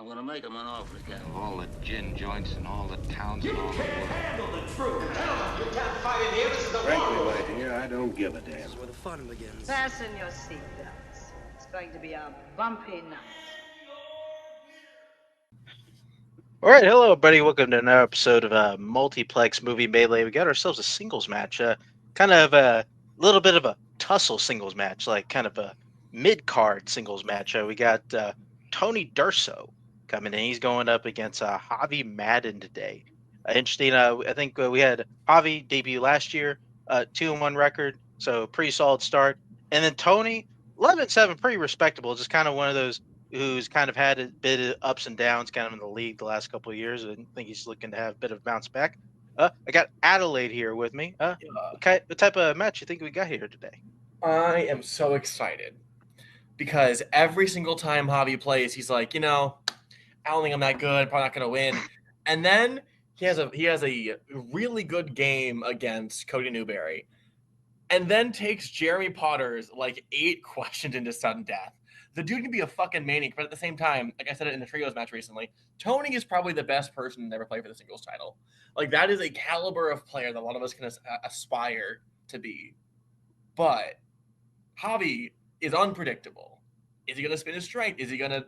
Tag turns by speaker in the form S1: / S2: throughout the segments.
S1: I'm gonna make him an offer again. Of all the gin joints and all the towns and all the world.
S2: Handle the truth. Gentlemen, you can't fight in here. This is the
S3: Frankly,
S2: war.
S3: my dear, I don't give a damn.
S4: This is where the fun begins.
S5: Fasten your seatbelts. It's going to be a bumpy night.
S6: All right, hello, everybody. Welcome to another episode of Multiplex Movie Melee. We got ourselves a singles match, kind of a little bit of a tussle singles match, like kind of a mid-card singles match. We got Tony Durso coming in. He's going up against Javi Madan today. Interesting. I think we had Javi debut last year, 2-1 record, so pretty solid start. And then Tony, 11-7, pretty respectable. Just kind of one of those who's kind of had a bit of ups and downs kind of in the league the last couple of years. I think he's looking to have a bit of bounce back. I got Adelaide here with me. What type of match you think we got here today?
S7: I am so excited because every single time Javi plays, he's like, I don't think I'm that good. Probably not going to win. And then he has a really good game against Cody Newberry, and then takes Jeremy Potter's 8 questions into sudden death. The dude can be a fucking maniac, but at the same time, like I said it in the trios match recently, Tony is probably the best person to ever play for the singles title. That is a caliber of player that a lot of us can aspire to be. But Javi is unpredictable. Is he going to spin his straight? Is he going to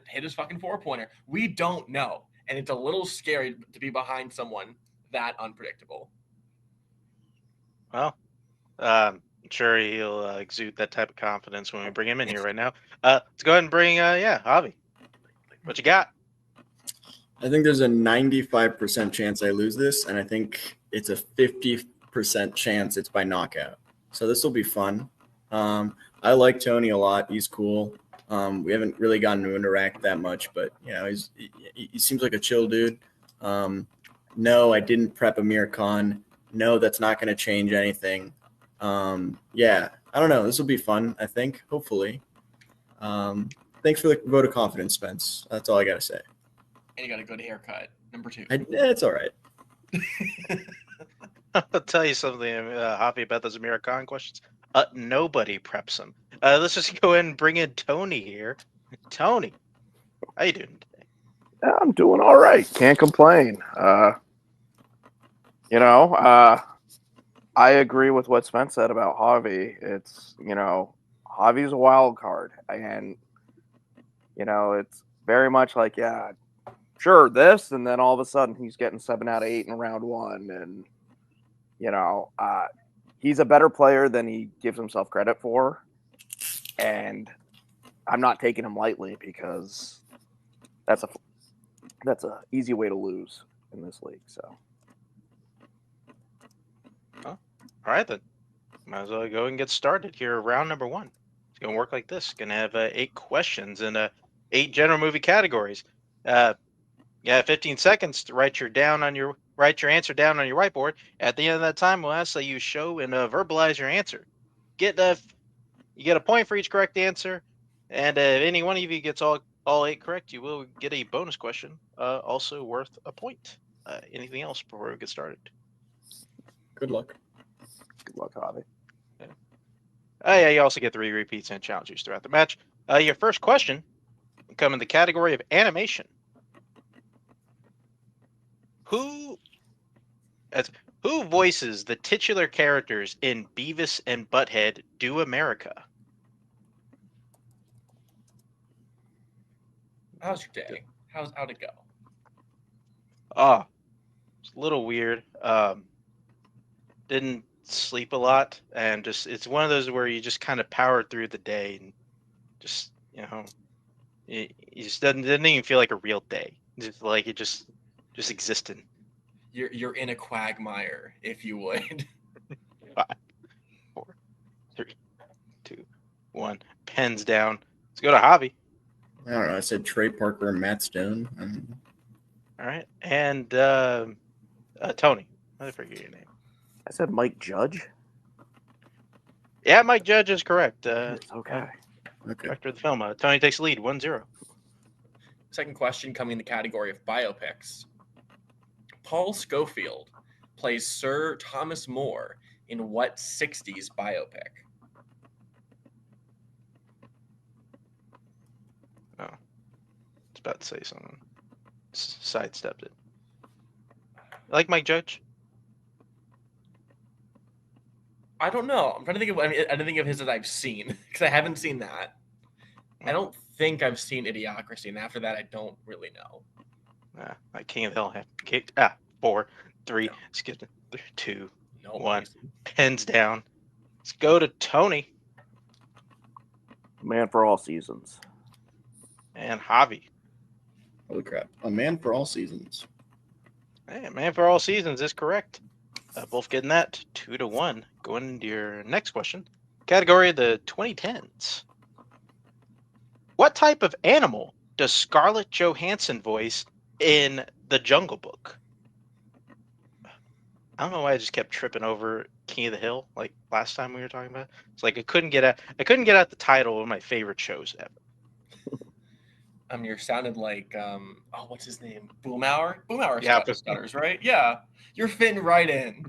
S7: hit his fucking 4-pointer? We don't know. And it's a little scary to be behind someone that unpredictable.
S6: Well, I'm sure he'll exude that type of confidence when we bring him in here right now. Let's go ahead and bring, Javi. What you got?
S8: I think there's a 95% chance I lose this, and I think it's a 50% chance it's by knockout. So this will be fun. I like Tony a lot. He's cool. We haven't really gotten to interact that much, but he seems like a chill dude. No, I didn't prep Amir Khan. No, that's not going to change anything. I don't know. This will be fun, I think, hopefully. Thanks for the vote of confidence, Spence. That's all I got to say.
S7: And you got a good haircut, number 2.
S8: It's all right.
S6: I'll tell you something, Javi, about those Amir Khan questions. Nobody preps him. Let's just go ahead and bring in Tony here. Tony, how you doing today?
S3: I'm doing all right. Can't complain. I agree with what Spence said about Javi. It's, Javi's a wild card. And, it's very much like, sure, this. And then all of a sudden he's getting 7 out of 8 in round 1. And, he's a better player than he gives himself credit for. And I'm not taking him lightly because that's a easy way to lose in this league. So.
S6: All right, then. Might as well go and get started here. Round number 1. It's going to work like this. Going to have 8 questions and 8 general movie categories. 15 seconds to write your answer down on your whiteboard. At the end of that time, we'll ask that you show and verbalize your answer. You get a point for each correct answer, and if any one of you gets all 8 correct, you will get a bonus question, also worth a point. Anything else before we get started?
S8: Good luck.
S3: Good luck, Javi.
S6: You also get 3 repeats and challenges throughout the match. Your first question will come in the category of animation. Who voices the titular characters in Beavis and Butthead Do America?
S7: How's your day? How'd it go?
S6: It's a little weird. Didn't sleep a lot, and it's one of those where you just kind of power through the day and just it just didn't even feel like a real day. Just like it just existed.
S7: You're in a quagmire, if you would.
S6: 5, 4, 3, 2, 1. Pens down. Let's go to Javi.
S8: I don't know. I said Trey Parker and Matt Stone.
S6: All right, and Tony. I forget your name.
S3: I said Mike Judge.
S6: Yeah, Mike Judge is correct.
S3: Okay.
S6: Director of the film. Tony takes the lead, 1-0.
S7: Second question coming in the category of biopics. Paul Scofield plays Sir Thomas More in what 60s biopic?
S6: was about to say something. Sidestepped it. Like Mike Judge?
S7: I don't know. I'm trying to think of. I don't think of his that I've seen because I haven't seen that. I don't think I've seen Idiocracy, and after that, I don't really know.
S6: Like King of the Hill. 4, 3, skip it. 2,
S7: No,
S6: 1. Pens down. Let's go to Tony
S3: Man for All Seasons.
S6: and Javi.
S8: Holy crap! A Man for All Seasons.
S6: Hey, Man for All Seasons is correct. Both getting that 2-1. Going into your next question. Category of the 2010s. What type of animal does Scarlett Johansson voice in The Jungle Book? I don't know why I just kept tripping over King of the Hill like last time we were talking about. It's like I couldn't get out the title of my favorite shows ever.
S7: You sounded like what's his name? Boomhauer? Boomhauer
S6: Yeah,
S7: stutters, right? Yeah. You're fitting right in.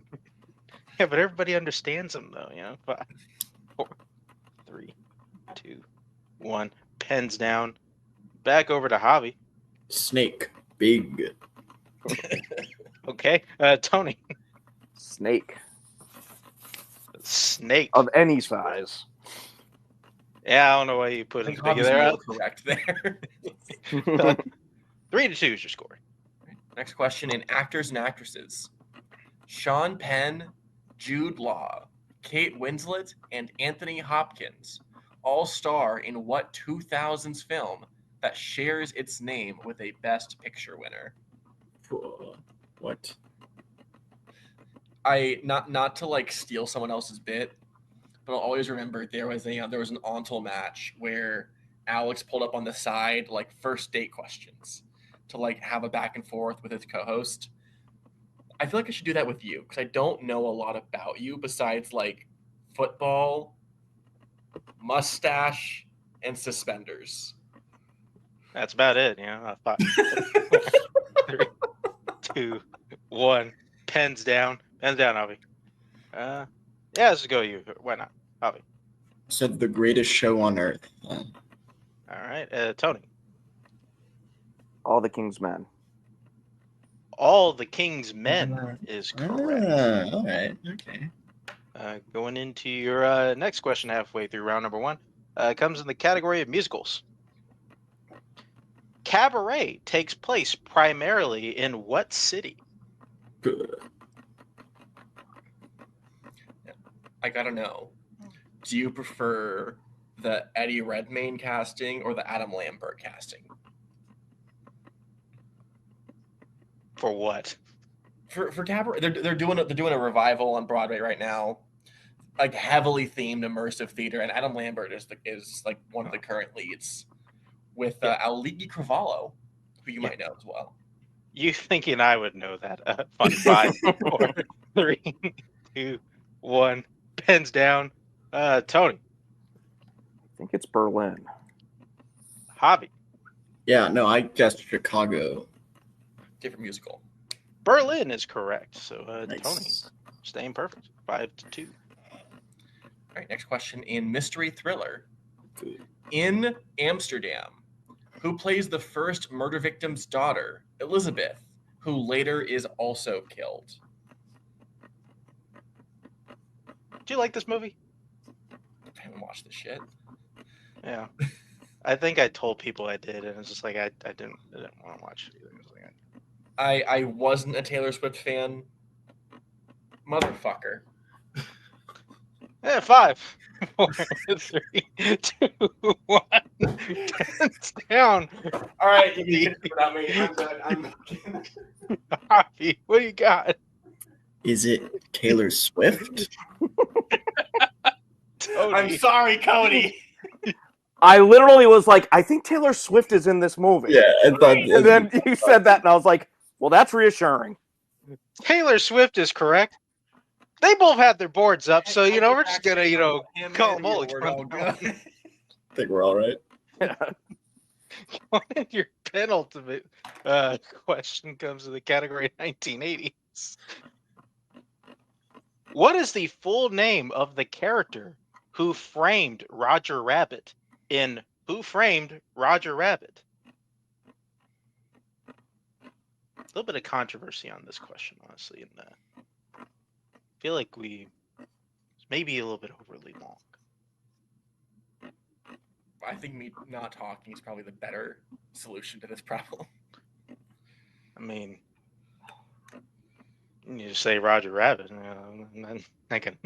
S6: Yeah, but everybody understands him though, 5, 4, 3, 2, 1. Pens down. Back over to Javi.
S8: Snake. Big.
S6: Okay. Tony.
S3: Snake.
S6: Snake.
S3: Of any size.
S6: Yeah, I don't know why you
S7: I
S6: put him
S7: think
S6: big
S7: Javi's
S6: there.
S7: more correct there.
S6: 3-2 is your score.
S7: Next question in actors and actresses. Sean Penn, Jude Law, Kate Winslet, and Anthony Hopkins all star in what 2000s film that shares its name with a Best Picture winner?
S8: What?
S7: Not to like steal someone else's bit, but I'll always remember there was an Ontel match where Alex pulled up on the side like first date questions to like have a back and forth with his co-host. I feel like I should do that with you because I don't know a lot about you besides like football, mustache, and suspenders.
S6: That's about it. I thought 3, 2, 1. Pens down. Pens down, Javi. Yeah, let's go you. Why not? Javi.
S8: Said the greatest show on earth.
S6: All right. Tony.
S3: All the King's Men.
S6: All the King's Men is correct.
S8: All right. Okay.
S6: Going into your next question halfway through round number 1. Comes in the category of musicals. Cabaret takes place primarily in what city?
S8: Good.
S7: I gotta know. Do you prefer the Eddie Redmayne casting or the Adam Lambert casting?
S6: For what?
S7: For Cabaret, they're doing a revival on Broadway right now, like heavily themed immersive theater, and Adam Lambert is like one of the current leads with Aligi Cravalho, who you might know as well.
S6: You thinking I would know that? Fun. 5, 4, 3, 2, 1. Pens down. Tony.
S3: I think it's Berlin.
S6: Javi.
S8: Yeah, no, I guessed Chicago.
S7: Different musical.
S6: Berlin is correct. So
S8: Nice.
S6: Tony staying perfect. 5-2.
S7: All right, next question in mystery thriller.
S8: Good.
S7: In Amsterdam, who plays the first murder victim's daughter, Elizabeth, who later is also killed?
S6: Do you like this movie?
S7: I haven't watched this shit.
S6: Yeah. I think I told people I did, and it's just like I didn't want to watch it either. It was like,
S7: I wasn't a Taylor Swift fan. Motherfucker.
S6: 5, 4, 3, 2, 1. Pens down.
S7: All right, you can get it without me. I'm good. I'm
S6: Javi, what do you got?
S8: Is it Taylor Swift?
S6: Tony.
S7: I'm sorry, Cody.
S3: I literally was like, I think Taylor Swift is in this movie.
S8: Yeah, I thought.
S3: And then you said that, and I was like, well, that's reassuring.
S6: Taylor Swift is correct. They both had their boards up, so we're just gonna call them all.
S8: I think we're all right.
S6: Your penultimate question comes to the category 1980s. What is the full name of the character who framed Roger Rabbit in Who Framed Roger Rabbit? little bit of controversy on this question, honestly, and I feel like maybe a little bit overly long.
S7: I think me not talking is probably the better solution to this problem.
S6: I mean, you just say Roger Rabbit, and then I can.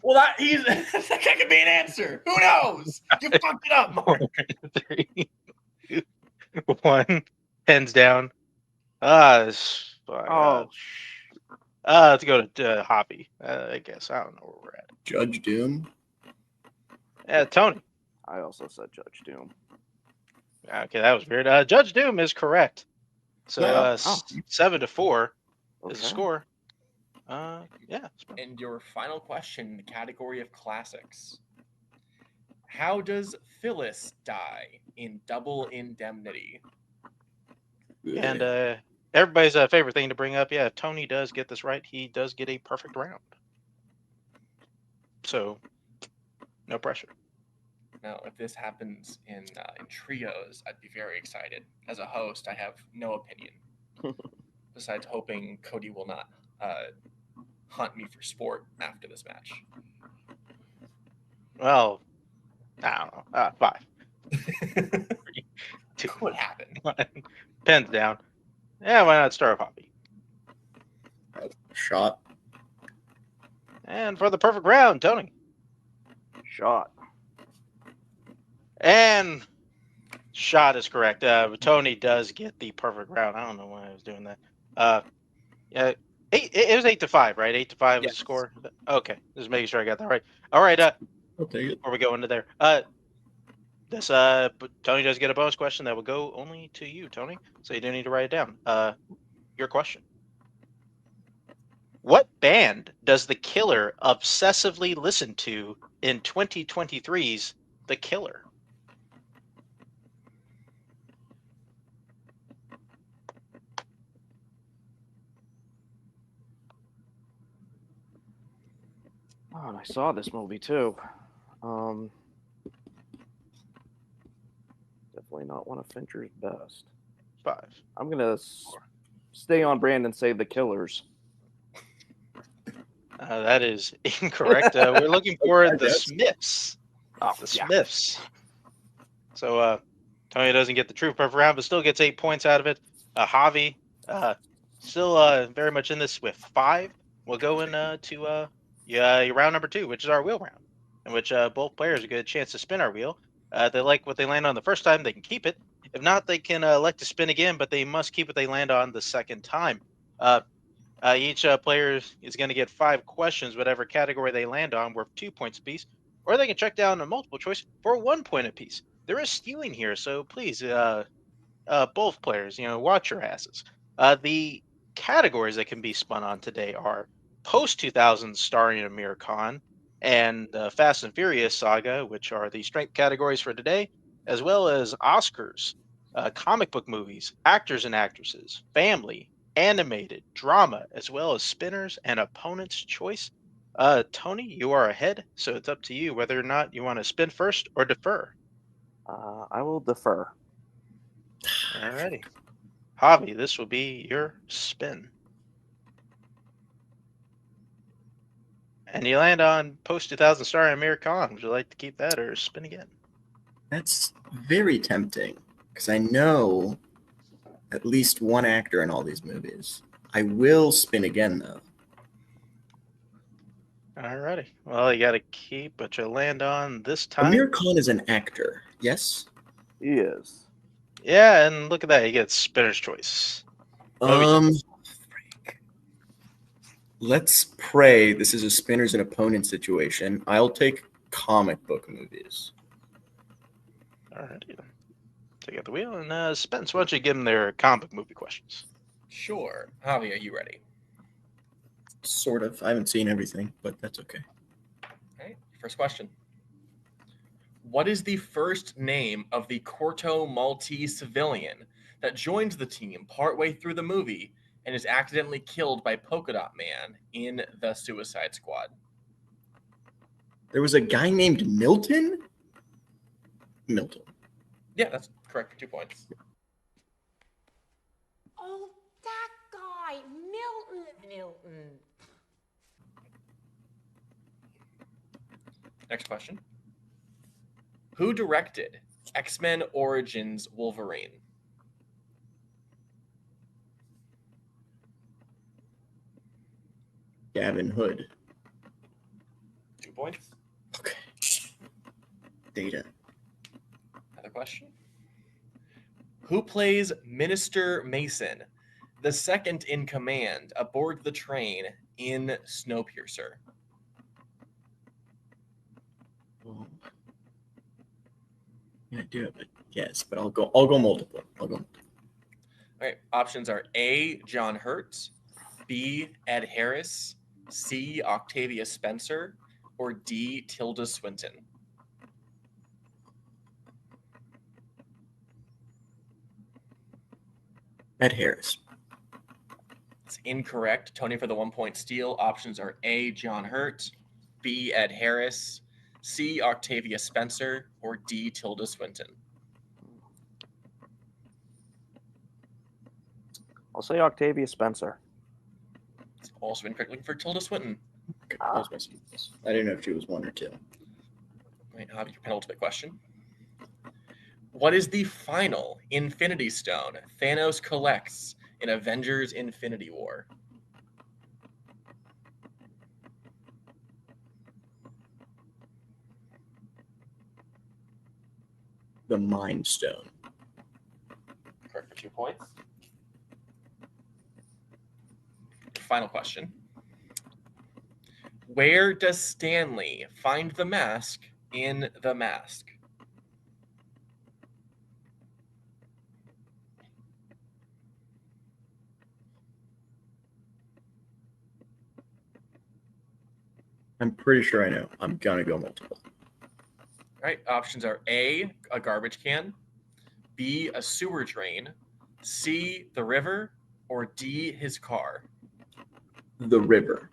S7: Well, that could be an answer. Who knows? You fucked it up, Mark.
S6: 3, 2, 1, hands down. Let's go to Javi. I guess I don't know where we're at.
S8: Judge Doom.
S6: Yeah, Tony.
S3: I also said Judge Doom.
S6: Okay, that was weird. Judge Doom is correct. So
S8: Wow.
S6: 7-4 is the
S3: Okay.
S6: score. Yeah.
S7: And your final question in the category of classics. How does Phyllis die in Double Indemnity?
S6: And everybody's favorite thing to bring up, if Tony does get this right, he does get a perfect round. So, no pressure.
S7: Now, if this happens in trios, I'd be very excited. As a host, I have no opinion. Besides hoping Cody will not hunt me for sport after this match.
S6: Well, I don't know. 5. 3, 2,
S7: What happened?
S6: 1. Pens down. Yeah, why not start Javi?
S8: Shot.
S6: And for the perfect round, Tony.
S3: Shot.
S6: And shot is correct. Tony does get the perfect round. I don't know why I was doing that. Yeah, it was 8-5, right? 8-5 was the score. Okay, just making sure I got that right. All right.
S8: I'll take it.
S6: Before we go into there, this Tony does get a bonus question that will go only to you, Tony. So you don't need to write it down. Your question. What band does The Killer obsessively listen to in 2023's The Killer?
S3: Oh, and I saw this movie too. Definitely not one of Fincher's best.
S6: 5.
S3: I'm gonna stay on brand and say The Killers.
S6: That is incorrect. We're looking for the
S8: guess.
S6: Smiths.
S3: Oh,
S6: The
S3: yeah.
S6: Smiths. So Tony doesn't get the true perfect round, but still gets 8 points out of it. Javi still very much in this with 5. We'll go into your round number 2, which is our wheel round, in which both players get a chance to spin our wheel. They like what they land on the first time, they can keep it. If not, they can elect to spin again, but they must keep what they land on the second time. Each player is going to get 5 questions, whatever category they land on, worth 2 points apiece, or they can check down a multiple choice for 1 point apiece. There is stealing here, so please, both players, watch your asses. The categories that can be spun on today are post 2000 starring Amir Khan and the Fast and Furious saga, which are the strength categories for today, as well as Oscars, comic book movies, actors and actresses, family, animated, drama, as well as spinners and opponent's choice. Tony, you are ahead, so it's up to you whether or not you want to spin first or defer.
S3: I will defer.
S6: Alrighty. Javi, this will be your spin. And you land on post 2000 starring Amir Khan. Would you like to keep that or spin again?
S8: That's very tempting because I know at least one actor in all these movies. I will spin again, though.
S6: Alrighty. Well, you got to keep what you land on this time.
S8: Amir Khan is an actor, yes?
S3: He is.
S6: Yeah, and look at that. You get spinner's choice.
S8: Let's pray this is a spinners and opponent situation. I'll take comic book movies.
S6: Alrighty. Take out the wheel and Spence, why don't you give them their comic book movie questions?
S7: Sure. Javi, are you ready?
S8: Sort of. I haven't seen everything, but that's okay.
S7: All right. First question. What is the first name of the Corto Maltese civilian that joins the team partway through the movie and is accidentally killed by Polka Dot Man in The Suicide Squad?
S8: There was a guy named Milton? Milton.
S7: Yeah, that's correct for 2 points.
S4: Oh, Why, Milton.
S7: Next question. Who directed X-Men Origins Wolverine?
S8: Gavin Hood.
S7: 2 points.
S8: Okay. Data.
S7: Another question. Who plays Minister Mason, the second in command aboard the train in Snowpiercer?
S8: Well, yeah, I do have a guess, but I'll go multiple.
S7: All right. Options are A, John Hurt, B, Ed Harris, C, Octavia Spencer, or D, Tilda Swinton.
S8: Ed Harris.
S7: It's incorrect. Tony for the 1 point steal. Options are A, John Hurt, B, Ed Harris, C, Octavia Spencer, or D, Tilda Swinton.
S3: I'll say Octavia Spencer.
S7: It's also incorrect. Looking for Tilda Swinton.
S8: Okay, that was my guess. I didn't know if she was 1 or 2.
S7: Wait, I'll have your penultimate question. What is the final Infinity Stone Thanos collects in Avengers Infinity War?
S8: The Mind Stone.
S7: Correct for 2 points. Final question. Where does Stanley find the mask in The Mask?
S8: I'm pretty sure I know. I'm gonna go multiple.
S7: All right, options are A, a garbage can, B, a sewer drain, C, the river, or D, his car.
S8: The river.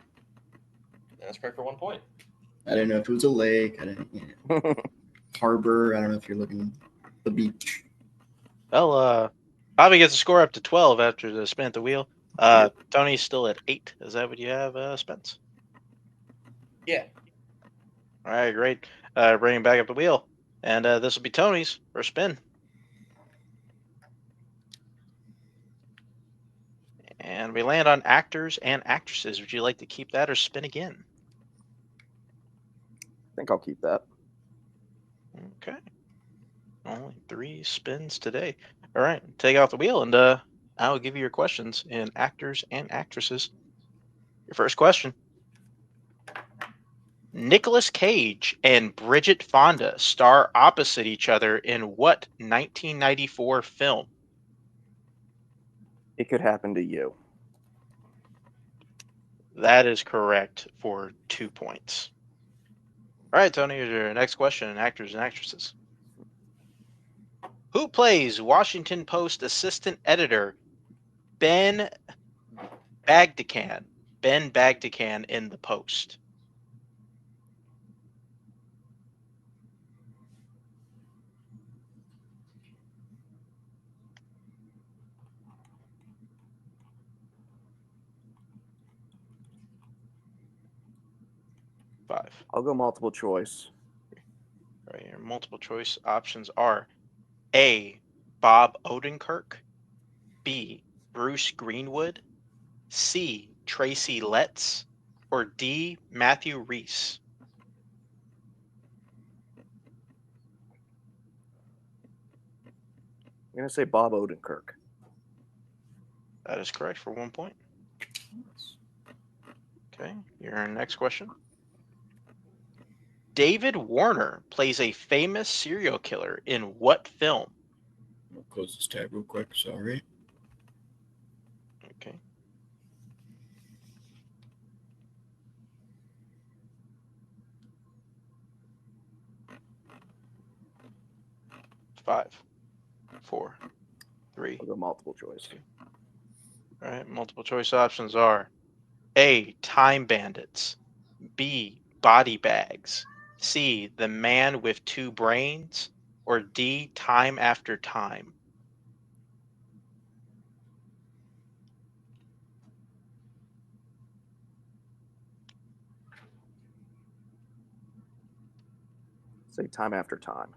S7: That's correct for 1 point.
S8: I didn't know if it was a lake. I didn't. Harbor. I don't know if you're looking the beach.
S6: Well, Javi gets a score up to 12 after the spin at the wheel. Tony's still at 8. Is that what you have, Spence?
S7: Yeah.
S6: All right, great. Bringing back up the wheel. And this will be Tony's first spin. And we land on actors and actresses. Would you like to keep that or spin again?
S3: I think I'll keep that.
S6: Okay. Only 3 spins today. All right, take out the wheel, and I will give you your questions in actors and actresses. Your first question. Nicolas Cage and Bridget Fonda star opposite each other in what 1994 film?
S3: It Could Happen to You.
S6: That is correct for 2 points. All right, Tony, here's your next question in actors and actresses. Who plays Washington Post assistant editor Ben Bagdican in The Post? Five.
S3: I'll go multiple choice.
S6: All right, your multiple choice options are A, Bob Odenkirk, B, Bruce Greenwood, C, Tracy Letts, or D, Matthew Reese.
S3: I'm going to say Bob Odenkirk.
S6: That is correct for 1 point. Okay, your next question. David Warner plays a famous serial killer in what film?
S8: I'll close this tab real quick. Sorry.
S6: Okay. Five, four, three.
S3: I'll go multiple choice.
S6: All right, multiple choice options are A, Time Bandits, B, Body Bags, C, The Man with Two Brains, or D, Time After Time.
S3: Say time after time.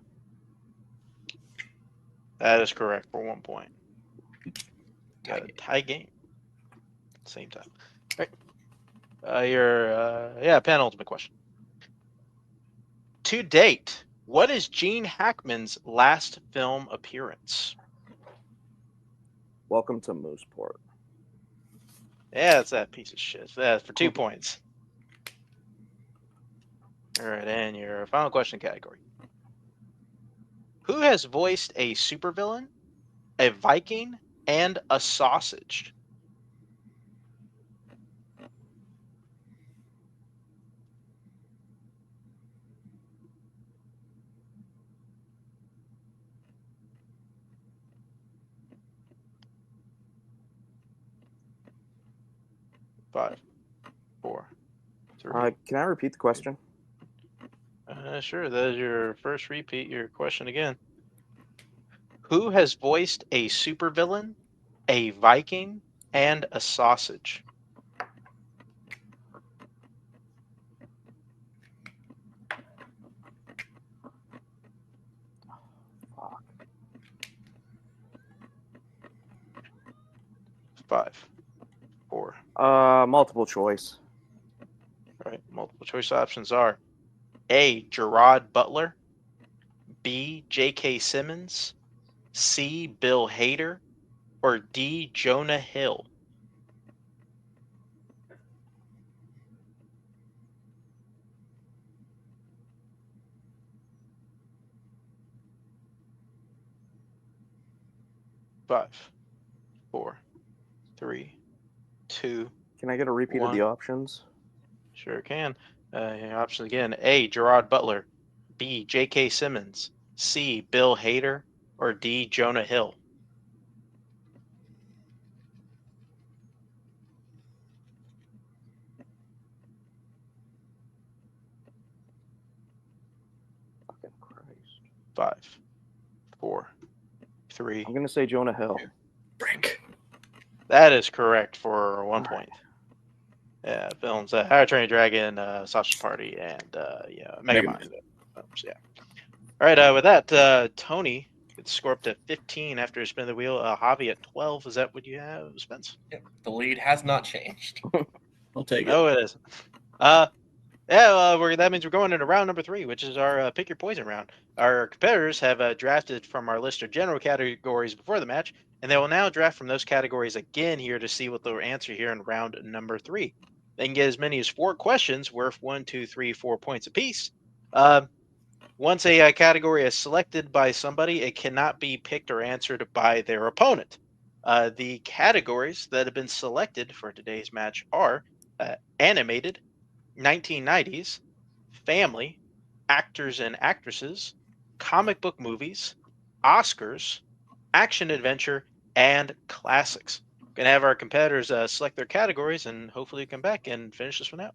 S6: That is correct for 1 point. Got a tie game. Same time. All right. Your penultimate question. To date, what is Gene Hackman's last film appearance?
S3: Welcome to Mooseport.
S6: Yeah, it's that piece of shit. That's for 2 points. All right, and your final question category. Who has voiced a supervillain, a Viking, and a sausage? Five, four, three.
S3: Can I repeat the question?
S6: Sure, that is your first repeat. Your question again. Who has voiced a supervillain, a Viking, and a sausage?
S3: Fuck.
S6: 5, 4.
S3: Multiple choice.
S6: All right, multiple choice options are A. Gerard Butler, B. J.K. Simmons, C. Bill Hader, or D. Jonah Hill. Five, 4, 3, 2.
S3: Can I get a repeat of the options?
S6: Sure can. Your options again: A. Gerard Butler, B. J.K. Simmons, C. Bill Hader, or D. Jonah Hill.
S3: Fucking Christ.
S6: 5, 4, 3.
S3: I'm gonna say Jonah Hill.
S8: Frank.
S6: That is correct for 1 point. Yeah, films How to Train Your Dragon, Sausage Party, and Megamind. Yeah. All right. With that, Tony gets scored up to 15 after a spin of the wheel. Javi at 12. Is that what you have, Spence?
S7: Yep, the lead has not changed.
S8: I'll take it.
S6: No, it isn't. That means we're going into round number 3, which is our pick your poison round. Our competitors have drafted from our list of general categories before the match, and they will now draft from those categories again here to see what they'll answer here in round number 3. They can get as many as 4 questions worth 1, 2, 3, 4 points apiece. Once a category is selected by somebody, it cannot be picked or answered by their opponent. The categories that have been selected for today's match are animated, 1990s, family, actors and actresses, comic book movies, Oscars, action adventure, and classics. Gonna have our competitors select their categories and hopefully come back and finish this one out.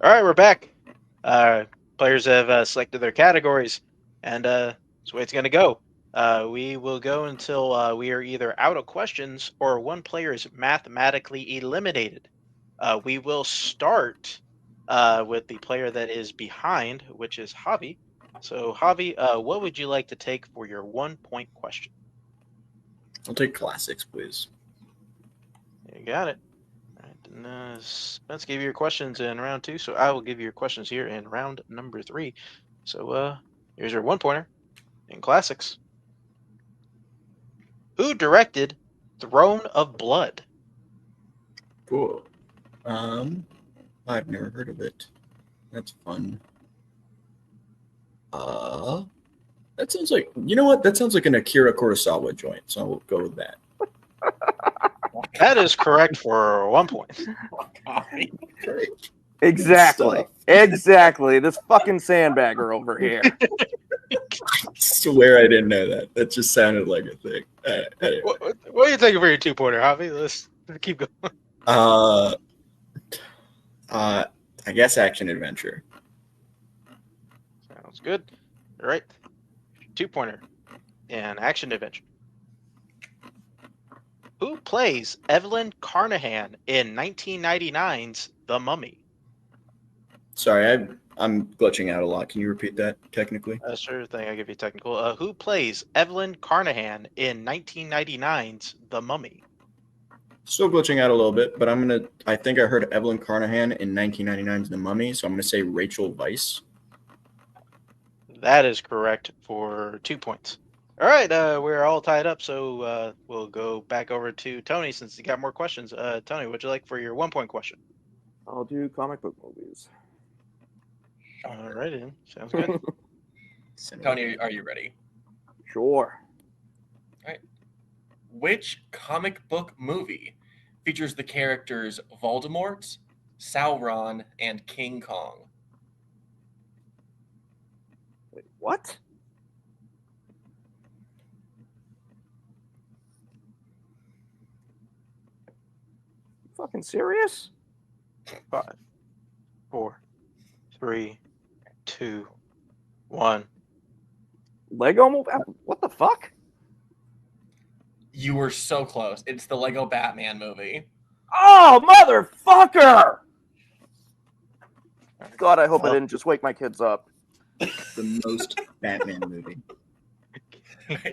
S6: All right, we're back. Players have selected their categories, and that's the way it's gonna go. We will go until we are either out of questions or one player is mathematically eliminated. We will start with the player that is behind, which is Javi. So, Javi, what would you like to take for your 1 point question?
S8: I'll take classics, please.
S6: You got it. All right, and, Spence gave you your questions in round 2, so I will give you your questions here in round number 3. So, here's your 1 pointer in classics. Who directed Throne of Blood?
S8: Cool. I've never heard of it. That's fun. That sounds like, you know what? That sounds like an Akira Kurosawa joint, so I'll go with that.
S6: That is correct for 1 point.
S8: Great.
S3: Exactly. Exactly. This fucking sandbagger over here.
S8: I swear I didn't know that. That just sounded like a thing. Anyway.
S6: What are you taking for your 2 pointer, Javi? Let's keep going.
S8: I guess action adventure.
S6: Sounds good. All right. 2 pointer and action adventure. Who plays Evelyn Carnahan in 1999's The Mummy?
S8: Sorry, I'm glitching out a lot. Can you repeat that technically?
S6: Sure thing. I'll give you technical. Who plays Evelyn Carnahan in 1999's The Mummy?
S8: Still glitching out a little bit, but I think I heard Evelyn Carnahan in 1999's The Mummy, so I'm gonna say Rachel Weisz.
S6: That is correct for 2 points. All right, we're all tied up, so we'll go back over to Tony since he got more questions. Tony, what'd you like for your 1 point question?
S3: I'll do comic book movies.
S6: All right, then. Sounds good.
S7: Tony, are you ready?
S3: Sure.
S7: Which comic book movie features the characters Voldemort, Sauron, and King Kong?
S3: Wait, what? You fucking serious?
S6: 5, 4, 3, 2, 1.
S3: Lego movie? What the fuck?
S7: You were so close. It's the Lego Batman movie.
S3: Oh, motherfucker! God, I hope I didn't just wake my kids up.
S8: The most Batman movie.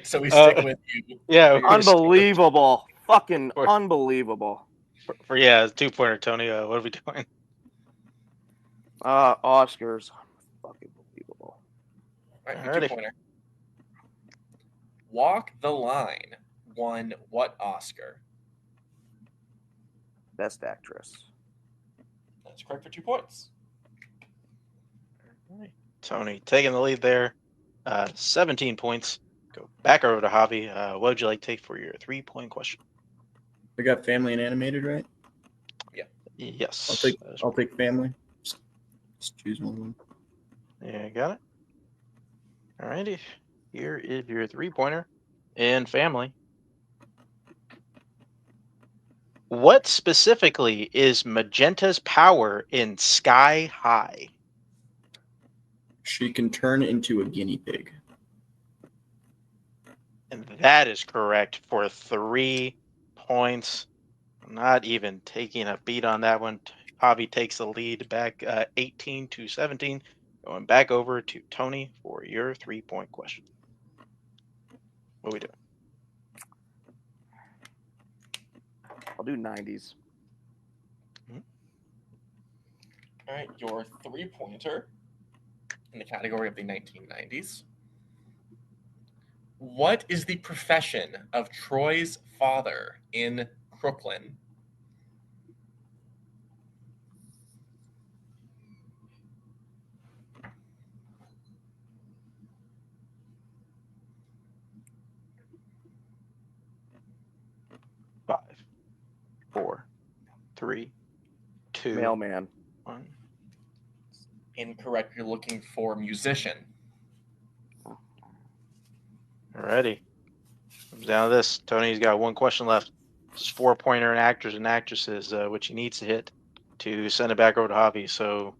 S7: So we stick with you.
S6: Yeah, we're gonna stick with-
S3: Unbelievable. Fucking
S6: Or-
S3: unbelievable.
S6: for 2-pointer, Tony. What are we doing?
S3: Oscars. Fucking believable.
S7: All right,
S6: Alrighty.
S7: 2-pointer. Walk the Line won what Oscar?
S3: Best actress.
S7: That's correct for 2 points.
S6: Tony taking the lead there. 17 points. Go back over to Javi. What would you like to take for your 3-point question?
S8: We got family and animated, right?
S6: Yes.
S8: I'll take family. Just choose one.
S6: Yeah, got it. Alrighty. Here is your 3-pointer in family. What specifically is Magenta's power in Sky High?
S8: She can turn into a guinea pig.
S6: And that is correct for 3 points. Not even taking a beat on that one. Javi takes the lead back 18-17. Going back over to Tony for your 3-point question. What are we doing?
S3: I'll do 90s.
S7: All right, your 3-pointer in the category of the 1990s. What is the profession of Troy's father in Crooklyn?
S6: Five, 4, 3, 2,
S3: Mailman.
S6: 1.
S7: Incorrect. You're looking for musician.
S6: Alrighty. Comes down to this. Tony's got 1 question left. This is 4-pointer in actors and actresses, which he needs to hit to send it back over to Javi. So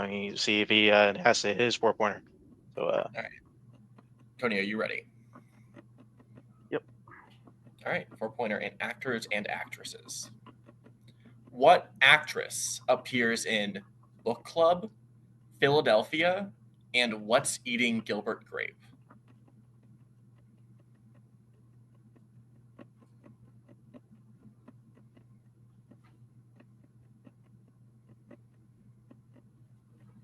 S6: you see if he has to hit his 4-pointer. So
S7: All right. Tony, are you ready?
S3: Yep.
S7: All right, 4-pointer in actors and actresses. What actress appears in Book Club, Philadelphia, and What's Eating Gilbert Grape?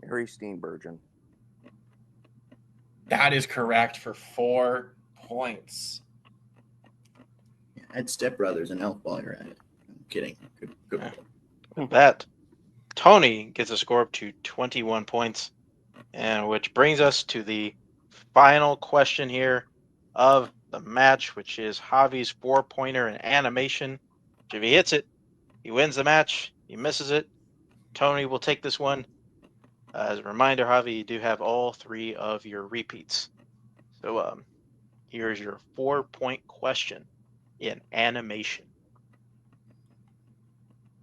S3: Mary Steenburgen.
S7: That is correct for 4 points.
S8: Add Step Brothers and Elf while you're at it. I'm kidding. Good.
S6: Yeah. with that, Tony gets a score up to 21 points, and which brings us to the final question here of the match, which is Javi's 4-pointer in animation. If he hits it, he wins the match. He misses it, Tony will take this one. As a reminder, Javi, you do have all 3 of your repeats. So here's your 4-point question in animation.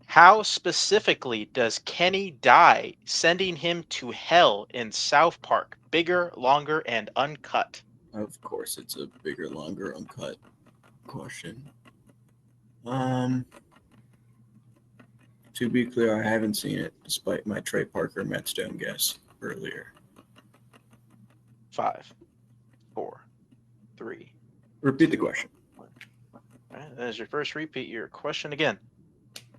S6: How specifically does Kenny die, sending him to hell in South Park? Bigger, longer, and uncut.
S8: Of course, it's a bigger, longer, uncut question. To be clear, I haven't seen it, despite my Trey Parker Matt Stone guess earlier.
S6: 5, 4, 3.
S8: Repeat the question.
S6: All right, that is your first repeat. Your question again.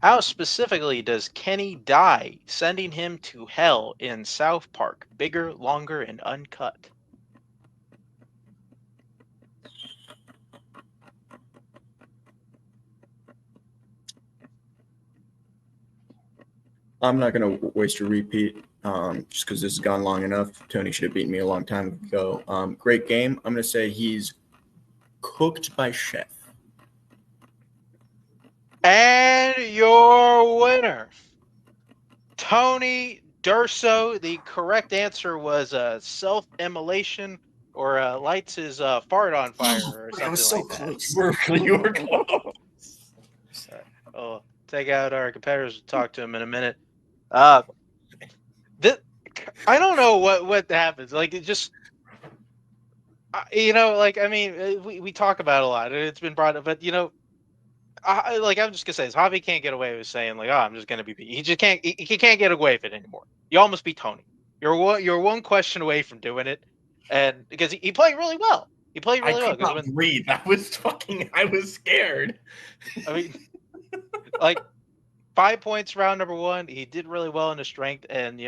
S6: How specifically does Kenny die, sending him to hell in South Park? Bigger, longer, and uncut.
S8: I'm not going to waste a repeat just because this has gone long enough. Tony should have beaten me a long time ago. Great game. I'm going to say he's cooked by chef.
S6: And your winner, Tony Durso. The correct answer was self-immolation or lights his fart on fire or something
S8: I was so
S6: like that.
S8: close.
S7: You were close.
S6: Oh, take out our competitors. We'll talk to him in a minute. I don't know what happens. Like, it just, like, I mean, we talk about it a lot. It's been brought up, but I'm just gonna say this: Javi can't get away with saying like, "Oh, I'm just gonna be." He just can't. He can't get away with it anymore. You almost beat Tony. You're one question away from doing it, and because he played really well. He played
S7: I
S6: really well.
S7: could not breathe. I was scared.
S6: I mean, like 5 points round number 1. He did really well in the strength, and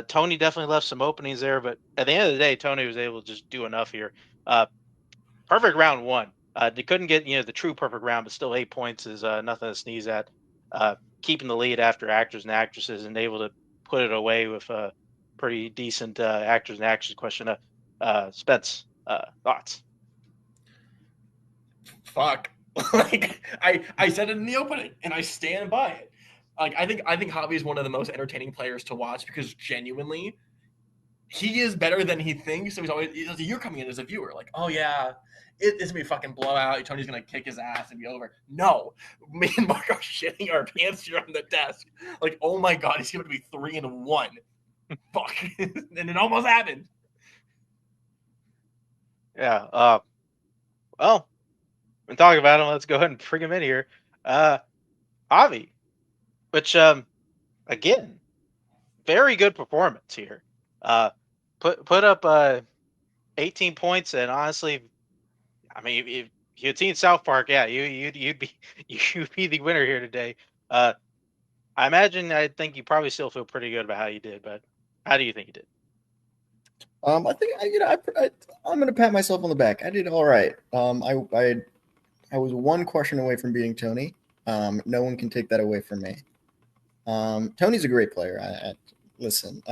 S6: Tony definitely left some openings there. But at the end of the day, Tony was able to just do enough here. Perfect round 1. They couldn't get the true perfect round, but still 8 points is nothing to sneeze at. Keeping the lead after actors and actresses, and able to put it away with a pretty decent actors and actresses question. Spence, thoughts?
S7: Fuck. Like I said it in the opening, and I stand by it. Like I think Javi is one of the most entertaining players to watch because genuinely, he is better than he thinks. So you're coming in as a viewer, like, oh yeah, it's gonna be a fucking blowout. Tony's gonna kick his ass and be over. No, me and Mark are shitting our pants here on the desk. Like, oh my god, he's gonna be 3-1. Fuck, and it almost happened.
S6: Yeah. Well, we're talking about him. Let's go ahead and bring him in here. Javi, which again, very good performance here. Put up 18 points, and honestly, I mean, if you had seen South Park, yeah, you'd be you'd be the winner here today. I think you probably still feel pretty good about how you did, but how do you think you did?
S8: I think I'm going to pat myself on the back. I did all right. I was one question away from beating Tony. No one can take that away from me. Tony's a great player. Listen.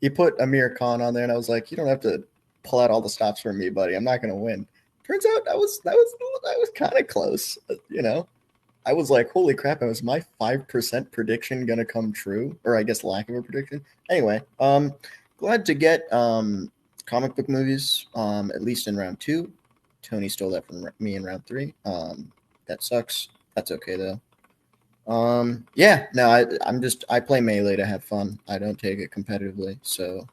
S8: He put Amir Khan on there, and I was like, you don't have to pull out all the stops for me, buddy. I'm not going to win. Turns out that was kind of close. I was like, holy crap! Was my 5% prediction going to come true, or I guess lack of a prediction? Anyway, glad to get comic book movies at least in round 2. Tony stole that from me in round 3. That sucks. That's okay though. Yeah, no, I play Melee to have fun. I don't take it competitively. So,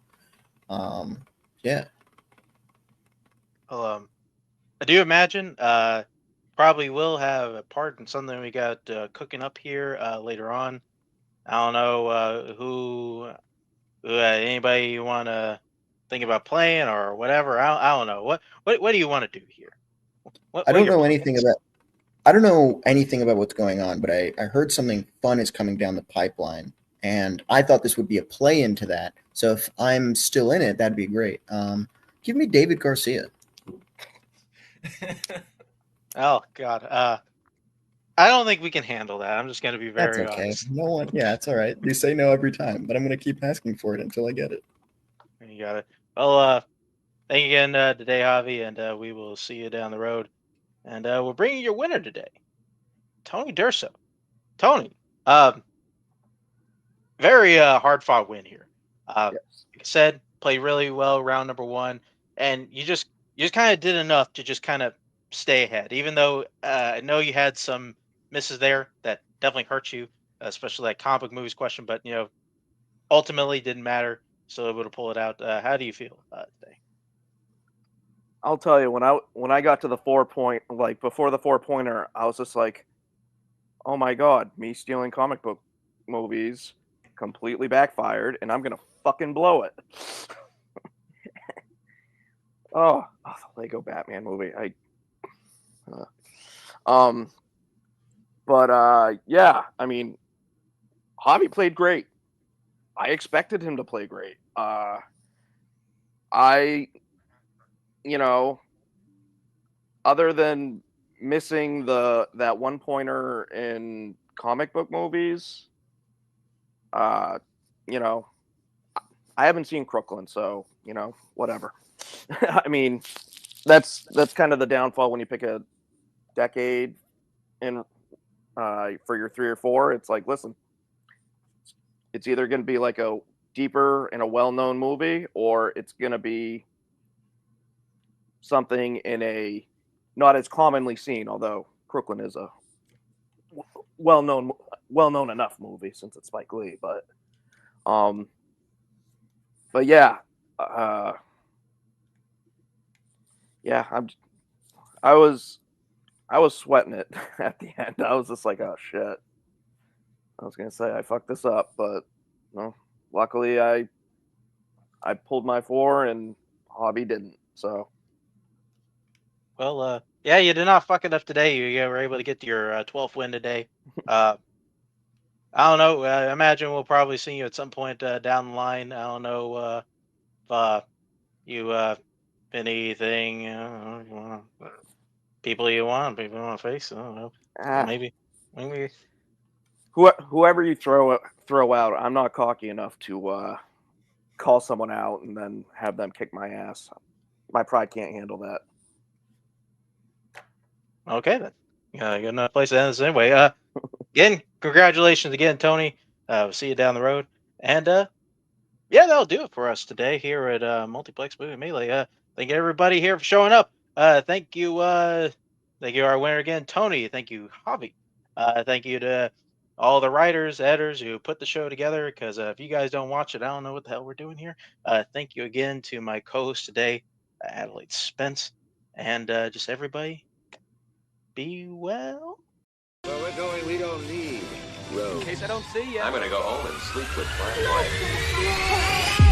S8: yeah.
S6: Well, I do imagine probably will have a part in something we got cooking up here later on. I don't know who anybody you want to think about playing or whatever. I don't know. What do you want to do here?
S8: I don't know anything about. I don't know anything about what's going on, but I heard something fun is coming down the pipeline, and I thought this would be a play into that. So if I'm still in it, that'd be great. Give me David Garcia.
S6: Oh God, I don't think we can handle that. I'm just going to be very
S8: That's okay.
S6: honest.
S8: No one. Yeah, it's all right. You say no every time, but I'm going to keep asking for it until I get it.
S6: You got it. Well, thank you again today, Javi, and we will see you down the road. And we're bringing your winner today, Tony Durso. Tony, very hard-fought win here.
S8: Yes.
S6: Like I said, played really well round number 1, and you just kind of did enough to just kind of stay ahead. Even though I know you had some misses there that definitely hurt you, especially that comic book movies question, but ultimately didn't matter. Still able to pull it out. How do you feel today?
S3: I'll tell you, when I got to the 4 point, like before the 4-pointer, I was just like, oh my god, me stealing comic book movies completely backfired, and I'm gonna fucking blow it. Oh, the Lego Batman movie. Um, but yeah, I mean, Javi played great. I expected him to play great. I, you know, other than missing that one pointer in comic book movies, uh, you know, I haven't seen Crooklyn, so whatever. I mean, that's kind of the downfall when you pick a decade in for your 3 or 4. It's like, listen, it's either going to be like a deeper and a well-known movie, or it's going to be something in a not as commonly seen. Although Crooklyn is a well-known enough movie since it's Spike Lee, um, but yeah, yeah, I was sweating it at the end. I was just like, oh shit. I was gonna say I fucked this up, but no. Luckily, I pulled my 4 and Hobby didn't. So
S6: Well, yeah, you did not fuck it up today. You were able to get to your 12th win today. I don't know. I imagine we'll probably see you at some point down the line. I don't know if you anything people you want to face. I don't know. Maybe.
S3: whoever you throw out, I'm not cocky enough to call someone out and then have them kick my ass. My pride can't handle that.
S6: Okay then. Good enough place to end this anyway. Again, congratulations again, Tony. We'll see you down the road. And yeah, that'll do it for us today here at Multiplex Movie Melee. Thank you everybody here for showing up. Thank you, our winner again, Tony. Thank you, Javi. Thank you to all the writers, editors who put the show together. Because if you guys don't watch it, I don't know what the hell we're doing here. Thank you again to my co-host today, Adelaide Spence, and just everybody. Be well.
S2: Where we're going, we don't need roads.
S9: In case I don't see ya.
S2: I'm gonna go home and sleep with my wife.